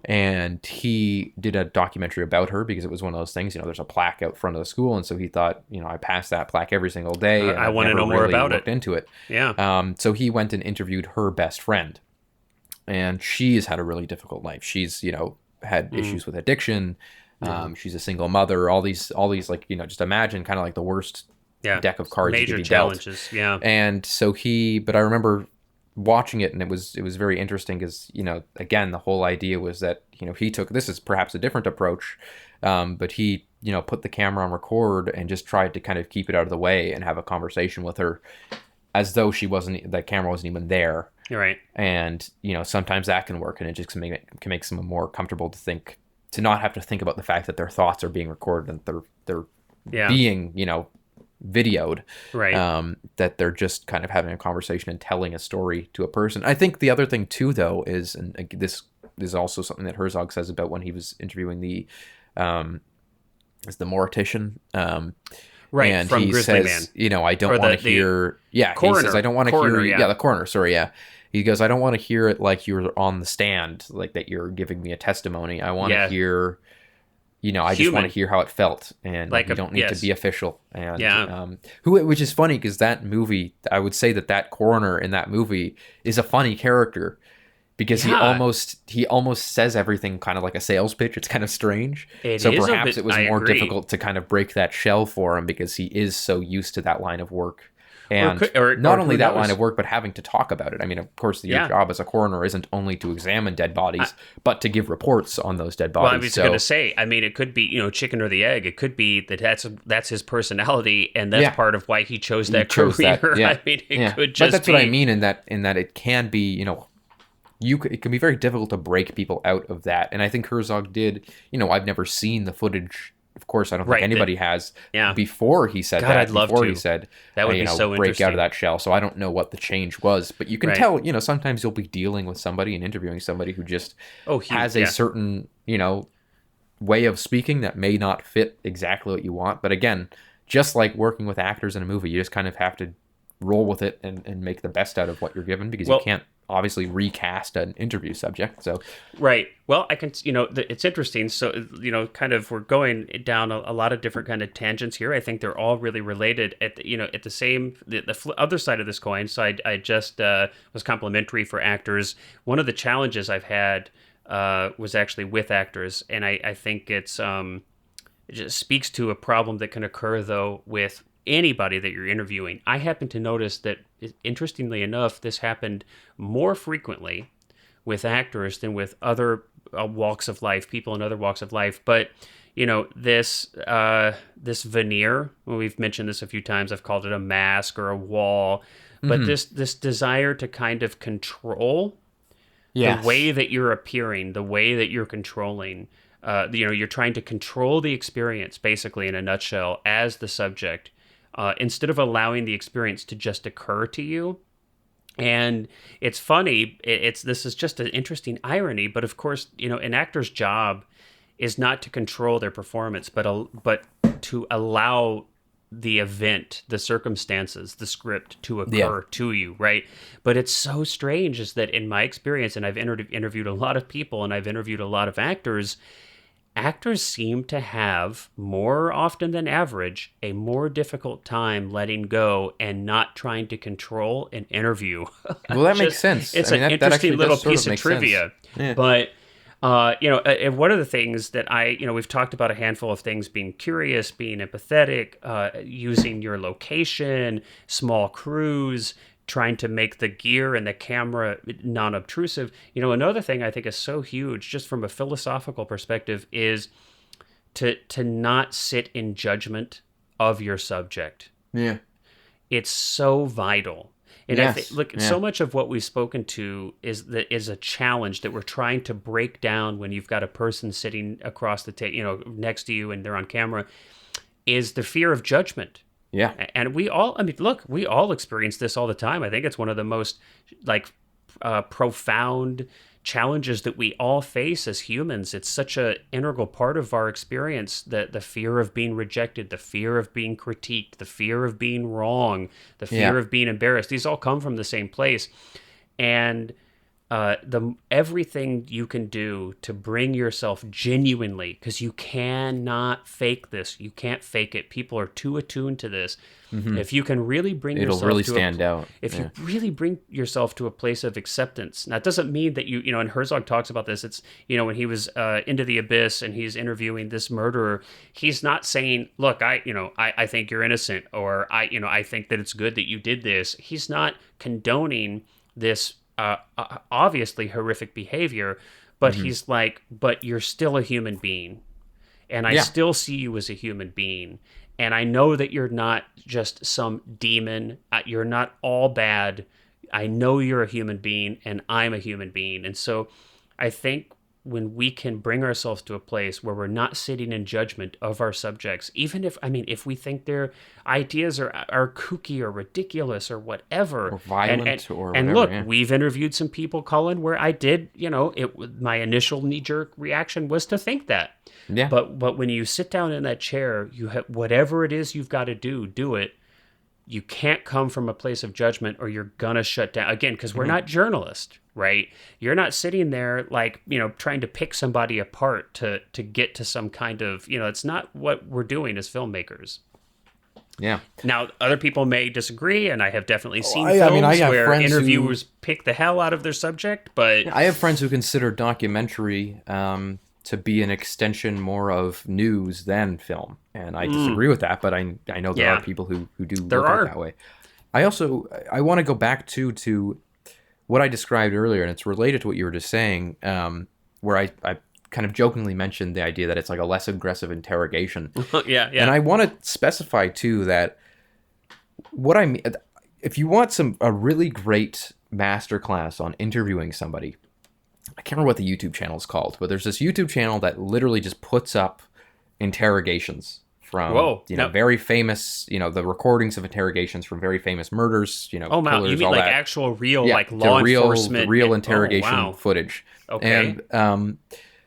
And he did a documentary about her because it was one of those things. There's a plaque out front of the school, and so he thought, I pass that plaque every single day. And I want to know more about it. Into it. Yeah. So he went and interviewed her best friend. And she's had a really difficult life. She's, had issues with addiction. She's a single mother. All these, like, just imagine kind of like the worst deck of cards major you could be challenges. dealt. Yeah. And so but I remember watching it, and it was very interesting because, again, the whole idea was that, he took, this is perhaps a different approach, But he, put the camera on record and just tried to kind of keep it out of the way and have a conversation with her as though the camera wasn't even there. You're right. And, sometimes that can work, and it just can make someone more comfortable to not have to think about the fact that their thoughts are being recorded and they're being, videoed. Right. That they're just kind of having a conversation and telling a story to a person. I think the other thing too, though, is, and this is also something that Herzog says about when he was interviewing the mortician. Right, and from he Grizzly says, Man. I don't want to hear... Yeah, coroner, he says, I don't want to hear... Yeah, the coroner, sorry, yeah. He goes, I don't want to hear it like you're on the stand, like that you're giving me a testimony. I want to hear... I just want to hear how it felt, and you don't need to be official. And which is funny, because that movie, I would say that coroner in that movie is a funny character, because he almost says everything kind of like a sales pitch. It's kind of strange. So perhaps it was more difficult to kind of break that shell for him, because he is so used to that line of work. And not only that line of work, but having to talk about it. I mean, of course, your job as a coroner isn't only to examine dead bodies, but to give reports on those dead bodies. Well, I was going to say, I mean, it could be, chicken or the egg. It could be that's his personality, and that's part of why he chose that career. I mean, it could just be. But that's what I mean in that it can be, it can be very difficult to break people out of that. And I think Herzog did, I've never seen the footage. Of course, I don't think anybody has before he said that. I'd love before to. He said, that would be so break interesting. out of that shell. So I don't know what the change was, but you can tell, sometimes you'll be dealing with somebody and interviewing somebody who just has a certain, way of speaking that may not fit exactly what you want. But again, just like working with actors in a movie, you just kind of have to roll with it and make the best out of what you're given, because you can't obviously recast an interview subject. So right. Well, I can, it's interesting. So, kind of, we're going down a lot of different kind of tangents here. I think they're all really related at the same, the other side of this coin. So I just was complimentary for actors. One of the challenges I've had was actually with actors. And I think it just speaks to a problem that can occur, though, with anybody that you're interviewing. I happen to notice that, interestingly enough, this happened more frequently with actors than with other walks of life, people in other walks of life. But this veneer, well, we've mentioned this a few times. I've called it a mask or a wall, but this desire to kind of control the way that you're appearing, the way that you're controlling. You're trying to control the experience, basically, in a nutshell, as the subject. Instead of allowing the experience to just occur to you. And it's funny, this is just an interesting irony, but of course, an actor's job is not to control their performance, but to allow the event, the circumstances, the script to occur to you, right? But it's so strange is that in my experience, and I've interviewed a lot of people and I've interviewed a lot of actors seem to have, more often than average, a more difficult time letting go and not trying to control an interview. Well, that makes sense. It's an interesting little piece of trivia. Yeah. But, and one of the things that we've talked about a handful of things: being curious, being empathetic, using your location, small crews, trying to make the gear and the camera non-obtrusive. Another thing I think is so huge, just from a philosophical perspective, is to not sit in judgment of your subject. Yeah. It's so vital. And I think, so much of what we've spoken to is a challenge that we're trying to break down when you've got a person sitting across the table, next to you and they're on camera, is the fear of judgment. Yeah. And we all experience this all the time. I think it's one of the most profound challenges that we all face as humans. It's such an integral part of our experience, that the fear of being rejected, the fear of being critiqued, the fear of being wrong, the fear of being embarrassed. These all come from the same place. And everything you can do to bring yourself genuinely, because you cannot fake this. You can't fake it. People are too attuned to this. Mm-hmm. If you can really bring yourself it'll really stand out. If you really bring yourself to a place of acceptance. Now, it doesn't mean that and Herzog talks about this. It's, when he was Into the Abyss and he's interviewing this murderer, he's not saying, look, I think you're innocent, or I think that it's good that you did this. He's not condoning this obviously horrific behavior, but he's like, but you're still a human being. and I still see you as a human being. And I know that you're not just some demon. You're not all bad. I know you're a human being, and I'm a human being. And so I think when we can bring ourselves to a place where we're not sitting in judgment of our subjects, even if we think their ideas are kooky or ridiculous or whatever, or violent or whatever. And look, we've interviewed some people, Colin, where I did, my initial knee-jerk reaction was to think that. Yeah. But when you sit down in that chair, you have whatever it is you've got to do it. You can't come from a place of judgment or you're going to shut down. Again, because we're not journalists, right? You're not sitting there like, trying to pick somebody apart to get to some kind of, it's not what we're doing as filmmakers. Yeah. Now, other people may disagree, and I have definitely seen films where interviewers pick the hell out of their subject, but... I have friends who consider documentary to be an extension more of news than film. And I disagree with that, but I know there are people who do look at it that way. I want to go back to what I described earlier, and it's related to what you were just saying, where I kind of jokingly mentioned the idea that it's like a less aggressive interrogation. Yeah. And I want to specify too that what I mean, if you want a really great masterclass on interviewing somebody, I can't remember what the YouTube channel is called, but there's this YouTube channel that literally just puts up interrogations from very famous, the recordings of interrogations from very famous murders, killers, you mean all like that. actual real law enforcement, the real interrogation footage. Okay. And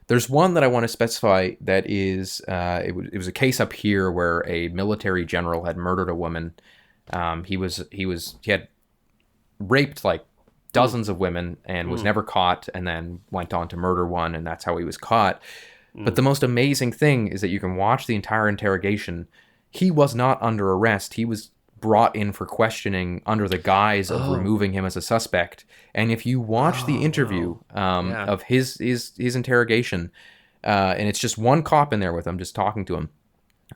there's one that I want to specify that is it was a case up here where a military general had murdered a woman. He had raped like dozens of women and was never caught, and then went on to murder one, and that's how he was caught. But the most amazing thing is that you can watch the entire interrogation. He was not under arrest. He was brought in for questioning under the guise of removing him as a suspect. And if you watch the interview of his interrogation, and it's just one cop in there with him, just talking to him.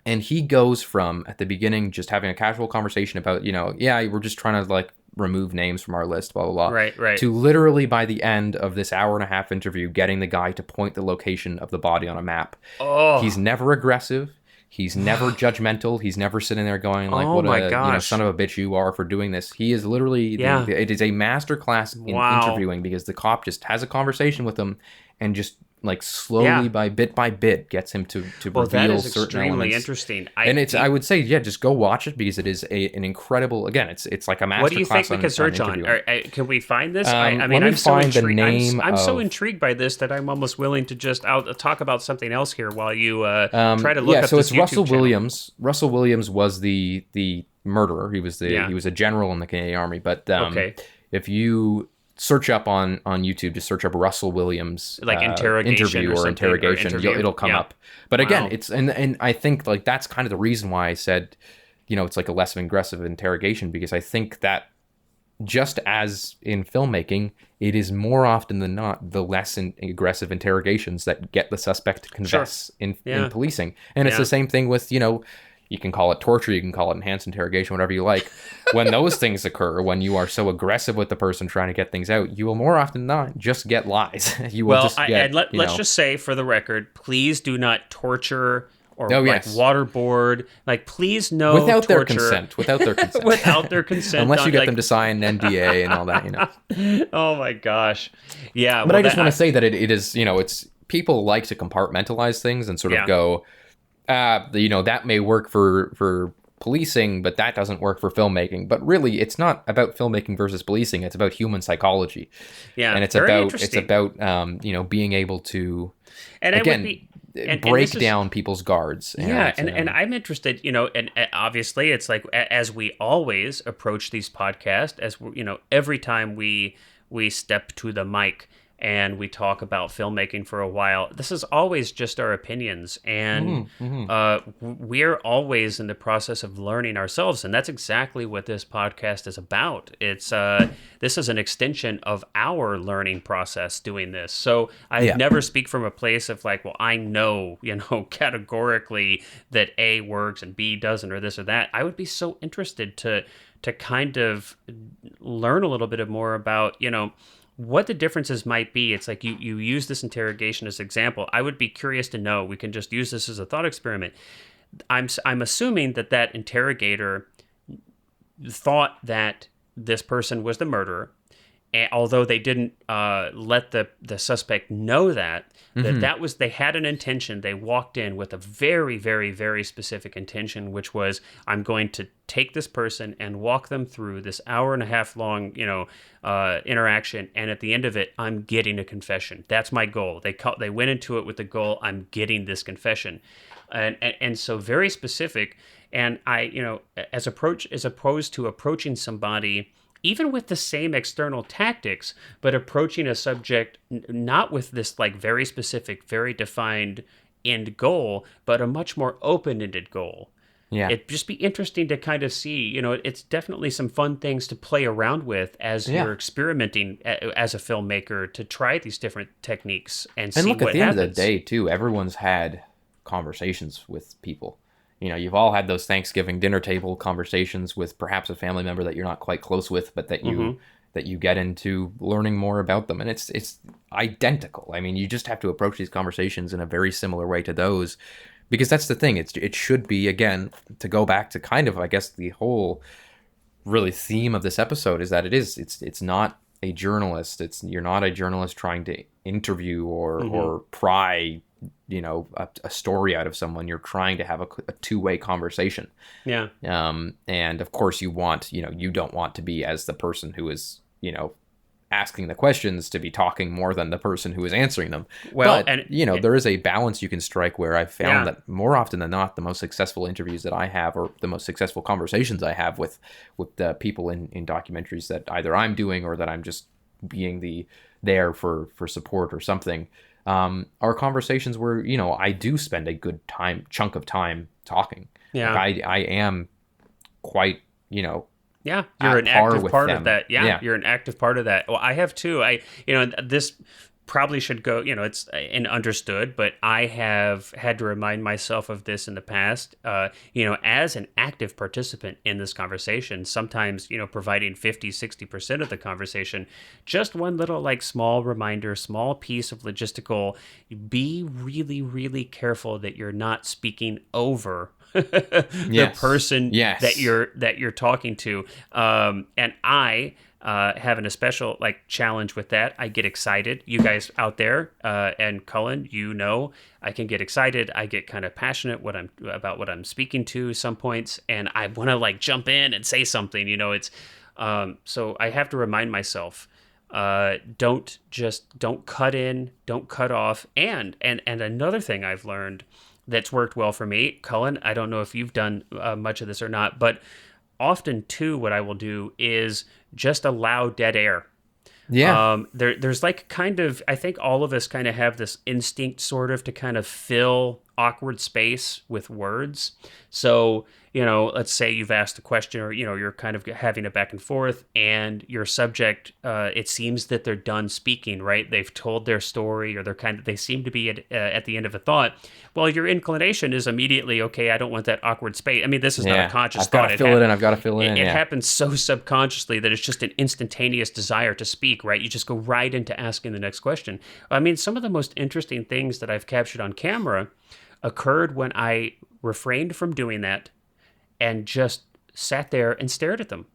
And he goes from, at the beginning, just having a casual conversation about, we're just trying to like remove names from our list, blah, blah, blah. Right. To literally by the end of this hour-and-a-half interview, getting the guy to point the location of the body on a map. Oh. He's never aggressive. He's never judgmental. He's never sitting there going like, "What a son of a bitch you are for doing this." He is literally it is a masterclass in interviewing, because the cop just has a conversation with him and just like slowly by bit gets him to reveal that is certain extremely elements. Interesting. I would say just go watch it, because it is an incredible. Again, it's like a masterclass. What do you think we can search on? Can we find this? I'm so intrigued. I'm so intrigued by this that I'm almost willing to just talk about something else here while you try to look up this YouTube Russell channel. Williams. Russell Williams was the murderer. He was he was a general in the Canadian Army. But if you search up on YouTube, just search up Russell Williams interview or interrogation. It'll come up. But again, it's and I think like that's kind of the reason why I said, it's like a less aggressive interrogation, because I think that just as in filmmaking, it is more often than not the less aggressive interrogations that get the suspect to confess in policing. And it's the same thing with, you can call it torture, you can call it enhanced interrogation, whatever you like. When those things occur, when you are so aggressive with the person trying to get things out, you will more often than not just get lies. Let's just say for the record, please do not torture or waterboard. Like, please no without torture. Their consent. Without their consent. Without their consent. Unless you get them to sign an NDA and all that, Oh my gosh. Yeah. But I just want to say that it is, it's people like to compartmentalize things and sort of go, that may work for policing, but that doesn't work for filmmaking. But really, it's not about filmmaking versus policing. It's about human psychology. Yeah, and it's about being able to break down people's guards. And I'm interested. And obviously, it's like as we always approach these podcasts, as every time we step to the mic and we talk about filmmaking for a while, this is always just our opinions, and we're always in the process of learning ourselves, and that's exactly what this podcast is about. It's this is an extension of our learning process doing this. So I never speak from a place of like, well, I know, categorically that A works and B doesn't, or this or that. I would be so interested to kind of learn a little bit more about, what the differences might be. It's like you use this interrogation as an example. I would be curious to know, we can just use this as a thought experiment. I'm assuming that interrogator thought that this person was the murderer, and although they didn't let the suspect know that was, they had an intention. They walked in with a very, very, very specific intention, which was, I'm going to take this person and walk them through this hour and a half long, interaction, and at the end of it, I'm getting a confession. That's my goal. They went into it with the goal, I'm getting this confession, and so very specific. And I, as opposed to approaching somebody even with the same external tactics, but approaching a subject not with this like very specific, very defined end goal, but a much more open-ended goal. Yeah. It'd just be interesting to kind of see, it's definitely some fun things to play around with as you're experimenting as a filmmaker to try these different techniques and see what happens. And look, at the end of the day, too, everyone's had conversations with people. You've all had those Thanksgiving dinner table conversations with perhaps a family member that you're not quite close with, but that you get into learning more about them. And it's identical. I mean, you just have to approach these conversations in a very similar way to those, because that's the thing. It should be, again, to go back to kind of, I guess, the whole really theme of this episode is that it's not a journalist. You're not a journalist trying to interview or pry a story out of someone. You're trying to have a two-way conversation. Yeah. And of course you want, you don't want to be, as the person who is, asking the questions, to be talking more than the person who is answering them. Well, but, there is a balance you can strike where I've found that more often than not, the most successful interviews that I have, or the most successful conversations I have with the people in documentaries that either I'm doing or that I'm just being there for support or something, are conversations where, I do spend a good chunk of time talking. Yeah. Like I am quite, you're an active part of that. Yeah, you're an active part of that. Well, I have too. This probably should go, it's understood, but I have had to remind myself of this in the past, as an active participant in this conversation, sometimes, providing 50-60% of the conversation, just one little like small reminder, small piece of logistical, be really, really careful that you're not speaking over the person that you're talking to. And I having a special challenge with that. I get excited. You guys out there, and Cullen, I can get excited. I get kind of passionate about what I'm speaking to some points, and I want to jump in and say something. It's so I have to remind myself. Don't cut in, don't cut off. And another thing I've learned that's worked well for me, Cullen, I don't know if you've done much of this or not, but often too, what I will do is just allow dead air. Yeah. There's I think all of us kind of have this instinct sort of to kind of fill awkward space with words. So, let's say you've asked a question, or, you're kind of having a back and forth, and your subject, it seems that they're done speaking, right? They've told their story, or they seem to be at the end of a thought. Well, your inclination is immediately, okay, I don't want that awkward space. I mean, this is not a conscious thought. I've got to fill it in. It happens so subconsciously that it's just an instantaneous desire to speak, right? You just go right into asking the next question. I mean, some of the most interesting things that I've captured on camera occurred when I refrained from doing that and just sat there and stared at them.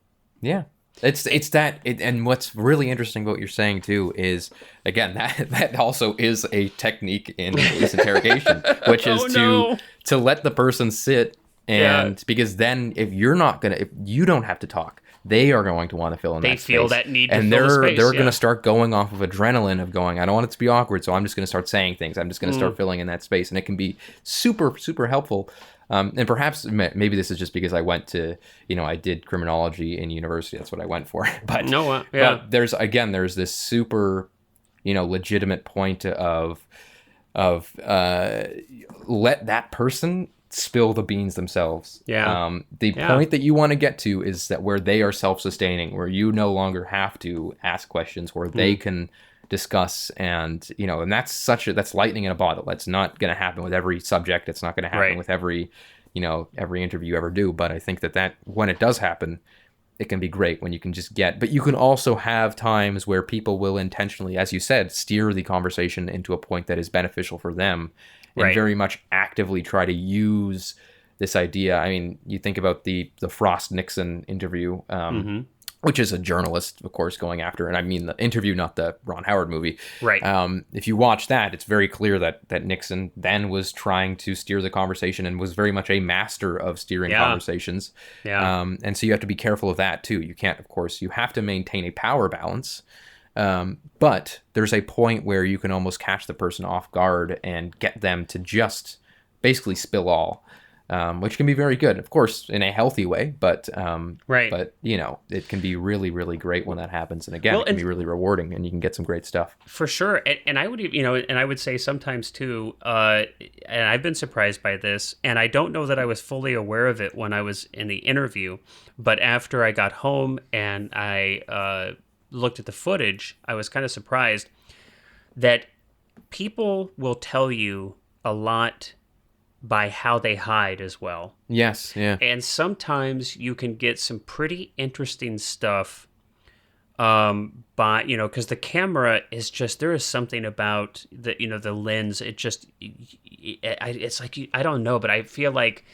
Yeah. And what's really interesting about what you're saying too is, again, that also is a technique in police interrogation, which is to let the person sit, and because then if you don't have to talk, they are going to want to fill in that space. They feel that need to fill the space. And they're going to start going off of adrenaline of going, I don't want it to be awkward, so I'm just going to start saying things. I'm just going to start filling in that space. And it can be super, super helpful. And perhaps maybe this is just because I went to, I did criminology in university. That's what I went for. But there's this super, legitimate point of let that person spill the beans themselves. Yeah. The point that you want to get to is that where they are self-sustaining, where you no longer have to ask questions, where they can discuss, and and that's lightning in a bottle. That's not going to happen with every subject. It's not going to happen with every every interview you ever do. But I think that when it does happen, it can be great when you can just get, but you can also have times where people will intentionally, as you said, steer the conversation into a point that is beneficial for them, and very much actively try to use this idea. I mean, you think about the Frost-Nixon interview, which is a journalist, of course, going after, and I mean the interview, not the Ron Howard movie. Right. If you watch that, it's very clear that Nixon then was trying to steer the conversation and was very much a master of steering conversations. Yeah. And so you have to be careful of that too. You can't, of course, you have to maintain a power balance. But there's a point where you can almost catch the person off guard and get them to just basically spill all. Which can be very good, of course, in a healthy way, but but it can be really, really great when that happens. And again, it can be really rewarding, and you can get some great stuff for sure. And I would, and I would say sometimes too, and I've been surprised by this, and I don't know that I was fully aware of it when I was in the interview, but after I got home and I looked at the footage, I was kind of surprised that people will tell you a lot by how they hide as well. Yes, yeah. And sometimes you can get some pretty interesting stuff because the camera is just, there is something about the lens. It just, it's like, I don't know, but I feel like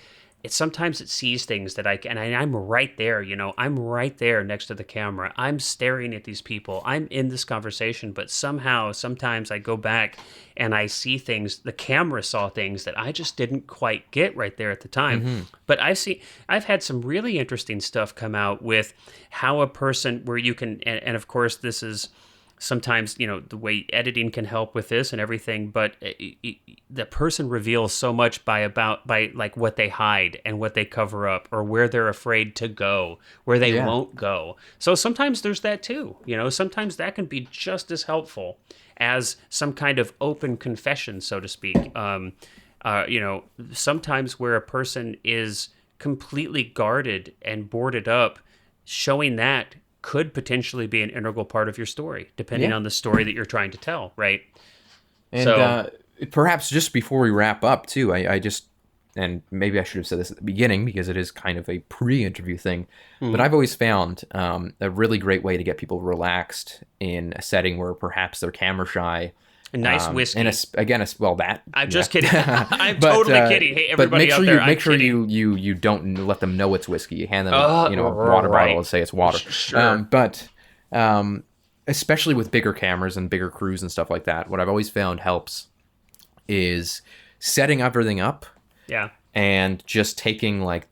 sometimes it sees things that I'm right there, I'm right there next to the camera. I'm staring at these people. I'm in this conversation, but sometimes I go back and I see things, the camera saw things that I just didn't quite get right there at the time. Mm-hmm. But I've had some really interesting stuff come out with how a person, where you can, and of course this is sometimes, the way editing can help with this and everything, but the person reveals so much by like what they hide and what they cover up, or where they're afraid to go, where they won't go. So sometimes there's that too. Sometimes that can be just as helpful as some kind of open confession, so to speak. Sometimes where a person is completely guarded and boarded up, showing that could potentially be an integral part of your story, depending on the story that you're trying to tell, right? And perhaps just before we wrap up, too, I just, and maybe I should have said this at the beginning because it is kind of a pre-interview thing, but I've always found a really great way to get people relaxed in a setting where perhaps they're camera shy. A nice whiskey. And that. I'm just kidding. I'm totally kidding. Hey, everybody out there, make sure you don't let them know it's whiskey. You hand them a water bottle and say it's water. Sure. But especially with bigger cameras and bigger crews and stuff like that, what I've always found helps is setting everything up. Yeah. And just taking like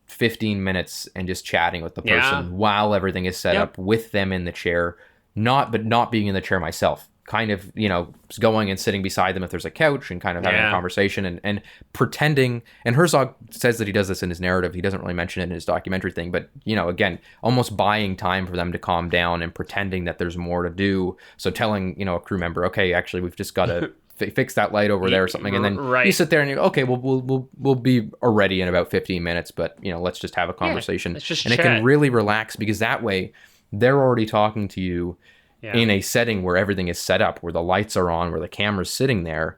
15 minutes and just chatting with the person while everything is set up with them in the chair, not being in the chair myself. Kind of, going and sitting beside them if there's a couch and kind of having a conversation and pretending. And Herzog says that he does this in his narrative. He doesn't really mention it in his documentary thing, but, again, almost buying time for them to calm down and pretending that there's more to do. So telling, a crew member, okay, actually, we've just got to fix that light over there or something. And then you sit there and you go, okay, we'll be ready in about 15 minutes, but, let's just have a conversation. Let's just chat. It can really relax because that way they're already talking to you in a setting where everything is set up, where the lights are on, where the camera's sitting there,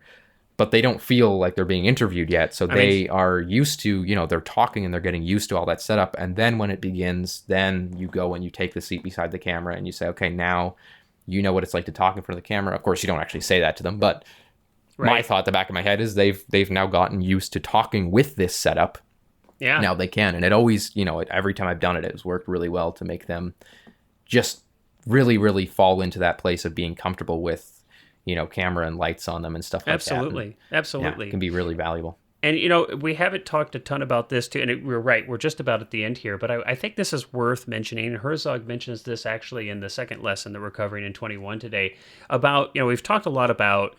but they don't feel like they're being interviewed yet. So they are used to, they're talking and they're getting used to all that setup. And then when it begins, then you go and you take the seat beside the camera and you say, okay, now you know what it's like to talk in front of the camera. Of course, you don't actually say that to them, but my thought at the back of my head is they've now gotten used to talking with this setup. Yeah. Now they can. And it always, every time I've done it, it's worked really well to make them just really, really fall into that place of being comfortable with, camera and lights on them and stuff like Absolutely. that. Absolutely. Yeah, it can be really valuable. And, we haven't talked a ton about this too, and we're right, we're just about at the end here, but I think this is worth mentioning. Herzog mentions this actually in the second lesson that we're covering in 21 today about, we've talked a lot about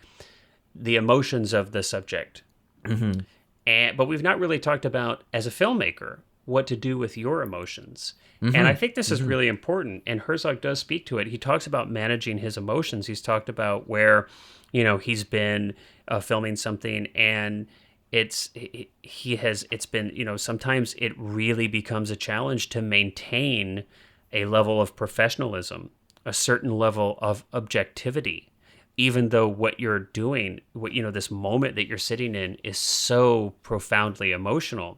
the emotions of the subject, but we've not really talked about, as a filmmaker, what to do with your emotions. And I think this is really important, and Herzog does speak to it. He talks about managing his emotions. He's talked about where, he's been filming something, and it's been, sometimes it really becomes a challenge to maintain a level of professionalism, a certain level of objectivity, even though what you're doing, this moment that you're sitting in is so profoundly emotional.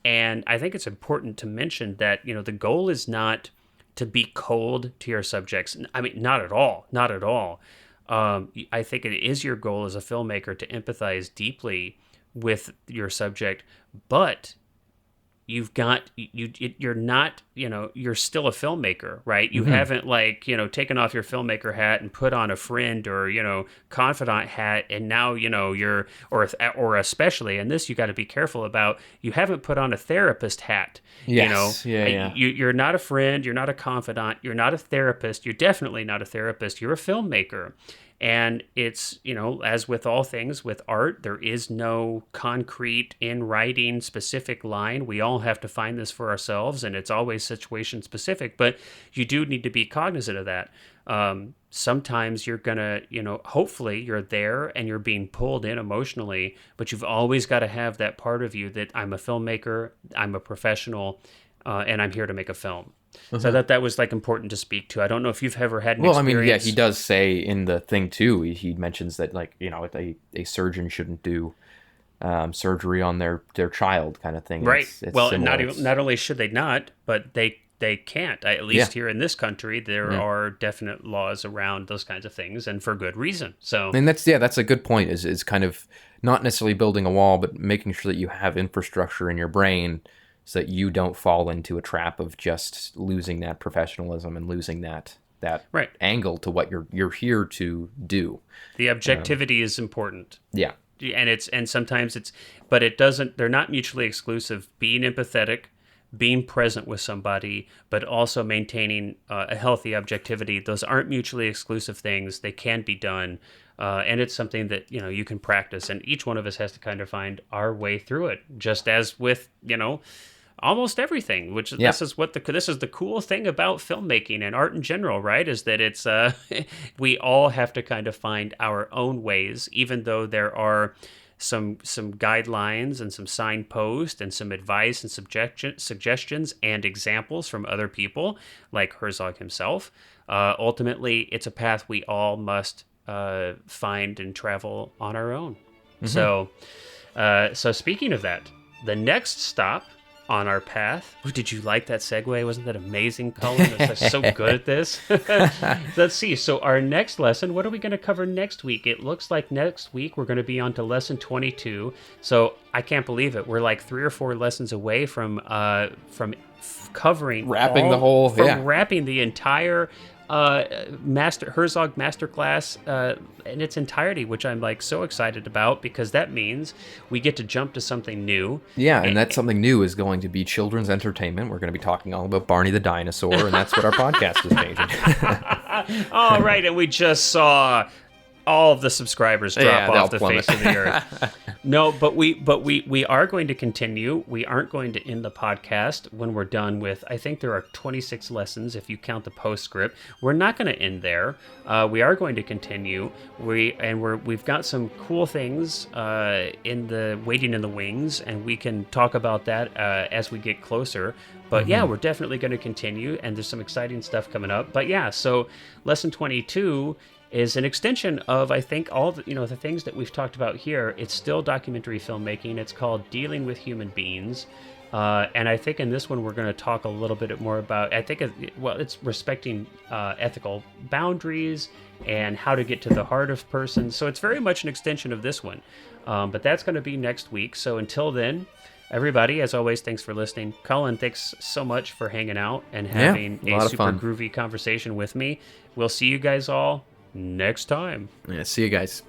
And I think it's important to mention that, the goal is not to be cold to your subjects. I mean, not at all, not at all. I think it is your goal as a filmmaker to empathize deeply with your subject, but you're not, you're still a filmmaker, right? You haven't taken off your filmmaker hat and put on a friend or, confidant hat. And now, or especially, and this you got to be careful about, you haven't put on a therapist hat. Yes. Yeah. You're not a friend. You're not a confidant. You're not a therapist. You're definitely not a therapist. You're a filmmaker. And it's, as with all things with art, there is no concrete in writing specific line. We all have to find this for ourselves, and it's always situation specific, but you do need to be cognizant of that. Sometimes you're going to, hopefully you're there and you're being pulled in emotionally, but you've always got to have that part of you that I'm a filmmaker, I'm a professional, and I'm here to make a film. So that was important to speak to. I don't know if you've ever had an experience. I mean, he does say in the thing too, he mentions that a surgeon shouldn't do surgery on their child kind of thing. Right. It's not only should they not, but they can't. At least here in this country, there are definite laws around those kinds of things, and for good reason. So, and that's a good point. Is kind of not necessarily building a wall, but making sure that you have infrastructure in your brain so that you don't fall into a trap of just losing that professionalism and losing that angle to what you're here to do. The objectivity is important. Yeah. And sometimes but it doesn't, they're not mutually exclusive. Being empathetic, being present with somebody, but also maintaining a healthy objectivity, those aren't mutually exclusive things. They can be done. And it's something that, you can practice, and each one of us has to kind of find our way through it, just as with, almost everything, which this is the cool thing about filmmaking and art in general, right? Is that it's, we all have to kind of find our own ways, even though there are some guidelines and some signposts and some advice and suggestions and examples from other people like Herzog himself. Ultimately, it's a path we all must find and travel on our own. So speaking of that, the next stop on our path. Ooh, did you like that segue? Wasn't that amazing, Colin? I'm so good at this. Let's see. So our next lesson, what are we going to cover next week? It looks like next week we're going to be on to lesson 22. So I can't believe it. We're like 3 or 4 lessons away from covering wrapping the entire Herzog Masterclass in its entirety, which I'm so excited about, because that means we get to jump to something new. Yeah, and that something new is going to be children's entertainment. We're going to be talking all about Barney the dinosaur, and that's what our podcast is changing. All right, and we just saw all of the subscribers drop off the face of the earth. No, but we are going to continue. We aren't going to end the podcast when we're done with, I think there are 26 lessons if you count the postscript. We're not going to end there. We are going to continue. We've got some cool things waiting in the wings, and we can talk about that as we get closer. But we're definitely going to continue, and there's some exciting stuff coming up. But so lesson 22 is an extension of, I think, all the, the things that we've talked about here. It's still documentary filmmaking. It's called Dealing with Human Beings. And I think in this one, we're going to talk a little bit more about, it's respecting ethical boundaries and how to get to the heart of persons. So it's very much an extension of this one. But that's going to be next week. So until then, everybody, as always, thanks for listening. Colin, thanks so much for hanging out and having a super groovy conversation with me. We'll see you guys all next time. Yeah, see you guys.